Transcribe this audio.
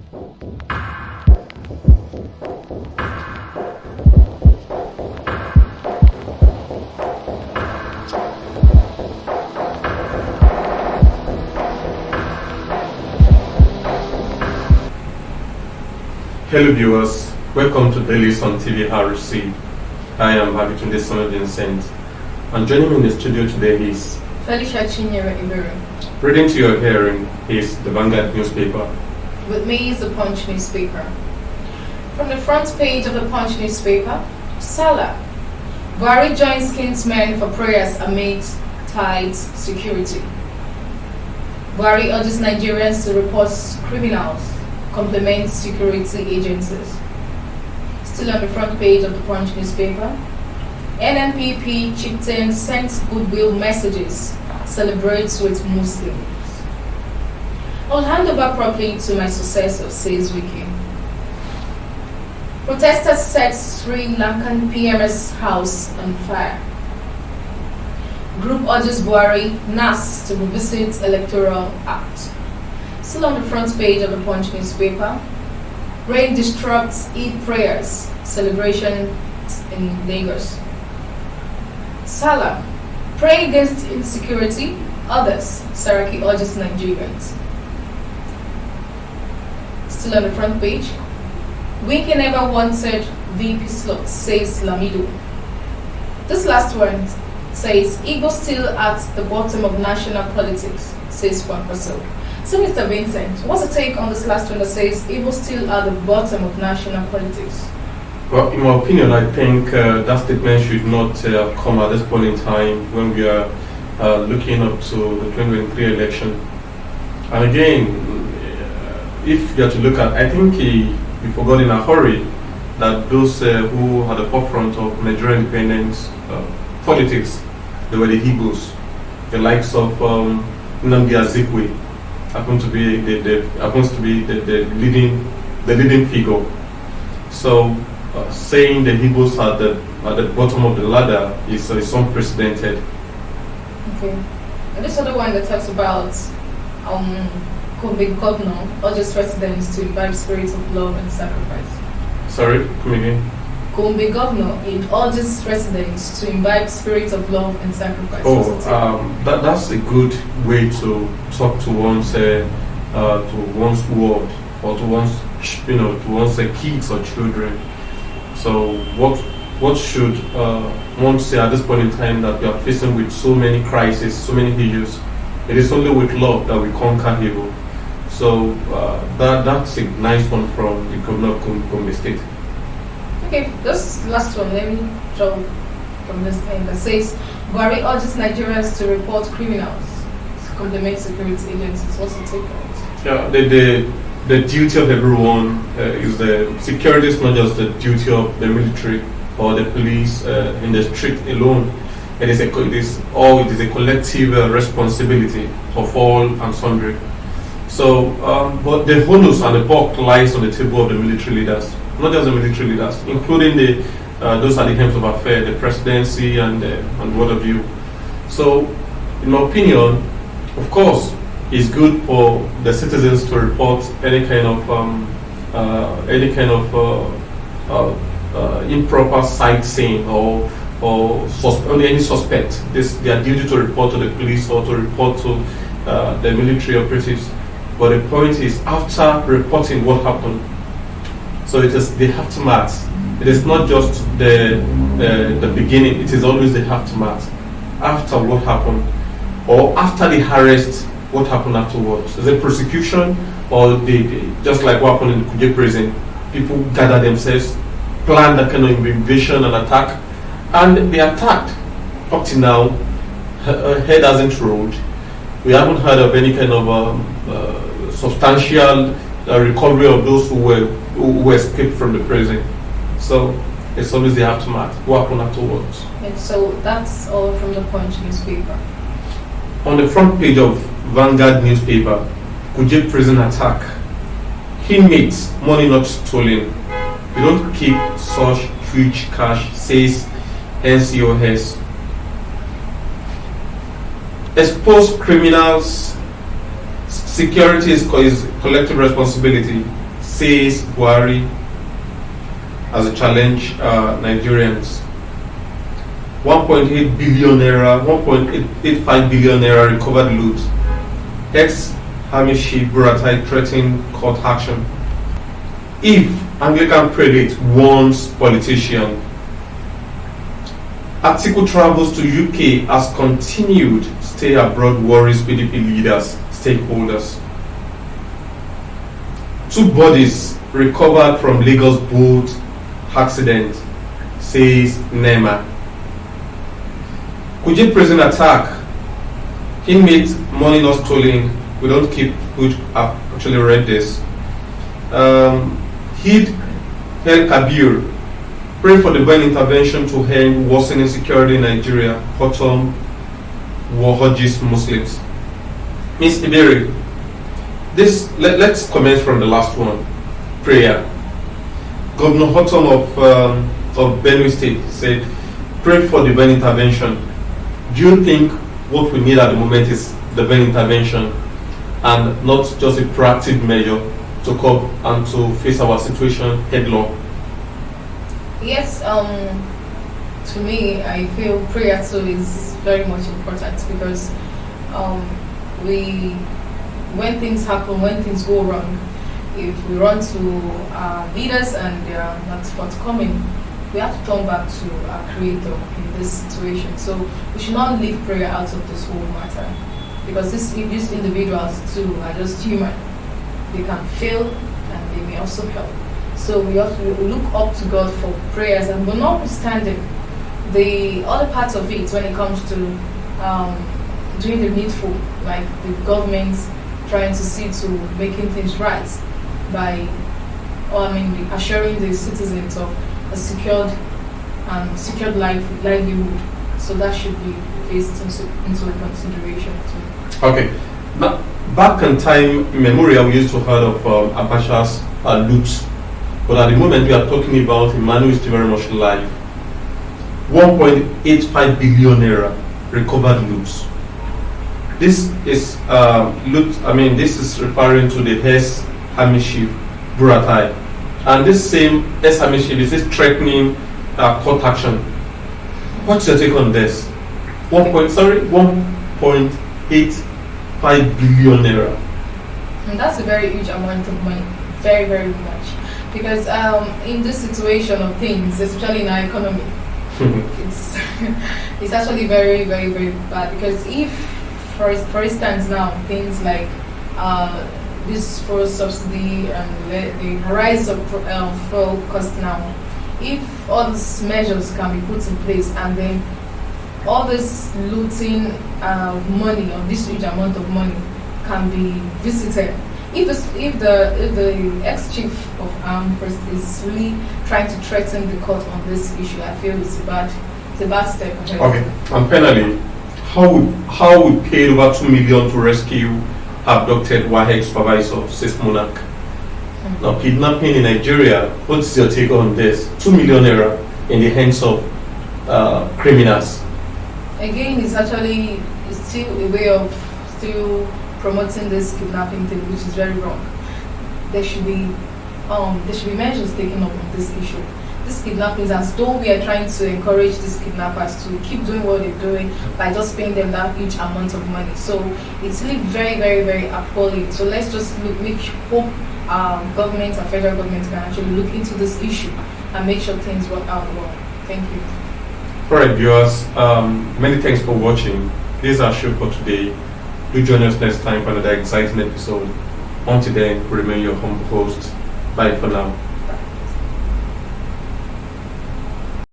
Hello viewers, welcome to Dailies on TVRC. I am Habitunde Vincent, and joining me in the studio today is Felicia Chinyere Iberi. Reading to your hearing is the Vanguard newspaper. With me is the Punch newspaper. From the front page of the Punch newspaper, Salah. Buhari joins kinsmen for prayers amid tight security. Buhari urges Nigerians to report criminals, complement security agencies. Still on the front page of the Punch newspaper, NNPP chieftain sends goodwill messages, celebrates with Muslims. I'll hand over properly to my successor, says Wiki. Protesters set Sri Lankan PMS house on fire. Group urges Buhari, NAS to revisit Electoral Act. Still on the front page of the Punch newspaper, rain disrupts Eid prayers, celebration in Lagos. Salah, pray against insecurity, others, Saraki urges Nigerians. Still on the front page, Wiki never wanted VP slot, says Lamido. This last one says, Igbo still at the bottom of national politics, says Juan Paso. So, Mr. Vincent, what's the take on this last one that says Igbo still at the bottom of national politics? Well, in my opinion, I think that statement should not come at this point in time when we are looking up to the 2023 election. And again, if you are to look at, I think we forgot in a hurry that those who had the forefront of Nigerian independence politics, they were the Igbos, the likes of Nnamdi Azikiwe happens to be the leading figure. So saying the Igbos are at the bottom of the ladder is unprecedented. Okay. And this other one that talks about Kobe Governor urges residents to imbibe spirits of love and sacrifice. Sorry, come again. Gombe Governor urges residents to imbibe spirits of love and sacrifice. That's a good way to talk to one's world, or to one's kids or children. So what should one say at this point in time that we are facing with so many crises, so many issues? It is only with love that we conquer evil. So that's a nice one from the governor of Gombe State. Okay, this last one, let me draw from this thing that says Buhari urges Nigerians to report criminals to complement security agencies. What's the take on it? Yeah, the duty of everyone is the security is not just the duty of the military or the police in the street alone. It is a collective responsibility of all and sundry. So, but the onus and the buck lies on the table of the military leaders. Not just the military leaders, including those at the helms of affairs, the presidency and what have you. So, in my opinion, of course, it's good for the citizens to report any kind of improper sightseeing or any suspect. Their duty to report to the police or to report to the military operatives. But the point is, after reporting what happened. So it is the aftermath. It is not just the beginning. It is always the aftermath. After what happened, or after the arrest, what happened afterwards? Is it prosecution, or just like what happened in Kuje prison? People gather themselves, plan that kind of invasion and attack, and they attacked. Up to now, head hasn't rolled. We haven't heard of any kind of substantial recovery of those who escaped from the prison. So it's always the aftermath. What happened afterwards? Okay, so that's all from the Punch newspaper. On the front page of Vanguard newspaper, Kuje prison attack. Inmates, money not stolen. We don't keep such huge cash, says NCOS. Expose criminals. Security is collective responsibility. says Buhari as a challenge Nigerians. 1.8 billion naira, 1.85 billion naira recovered loot. Ex-Hamishi Buratai threatening court action. If Anglican prelate warns politician. Atiku travels to UK as continued stay abroad worries PDP leaders, stakeholders. 2 bodies recovered from Lagos boat accident, says NEMA. Kuje prison attack. Inmate money not stolen. We don't keep good. I've actually read this. Hid El Kabir. Pray for divine intervention to end worsening security in Nigeria. Hotom Wahajis Muslims. Miss Iberi. Let's comment from the last one. Prayer. Governor Hotom of Benue State said, pray for divine intervention. Do you think what we need at the moment is divine intervention and not just a proactive measure to cope and to face our situation headlong? Yes, to me, I feel prayer too is very much important because when things happen, when things go wrong, if we run to our leaders and they are not forthcoming, we have to turn back to our Creator in this situation. So we should not leave prayer out of this whole matter because these individuals too are just human. They can fail and they may also help. So we have to look up to God for prayers, and but notwithstanding the other parts of it when it comes to doing the needful, like the government trying to see to making things right by, assuring the citizens of a secured livelihood. So that should be placed into consideration too. Okay. Now, back in time memorial, we used to heard of Abacha's loot. But at the moment we are talking about Emmanuel is still very much alive. 1.85 billion naira recovered loot. This is loot. This is referring to the Hamishi Buratai, and this same Hamishi is threatening court action. What's your take on this? 1.85 billion naira. And that's a very huge amount of money. Very, very much. Because in this situation of things, especially in our economy, it's actually very, very, very bad. Because if, for instance, now things like this fuel subsidy and the rise of fuel cost now, if all these measures can be put in place and then all this looting money, or this huge amount of money, can be visited. If the ex-chief of armed forces is really trying to threaten the court on this issue, I feel it's a bad step ahead. Okay, and penally, how we paid over 2 million to rescue abducted Wahex supervisor, says Monarch. Now, kidnapping in Nigeria, what's your take on this? 2 million naira in the hands of criminals. Again, it's still a way of still promoting this kidnapping thing, which is very wrong. There should be measures taken up on this issue. This kidnapping is as though we are trying to encourage these kidnappers to keep doing what they're doing by just paying them that huge amount of money. So it's really very, very, very appalling. So let's just hope our government, our federal government, can actually look into this issue and make sure things work out well. Thank you. Alright, viewers, many thanks for watching. This is our show for today. Do join us next time for another exciting episode. Until then, remain your humble host. Bye for now.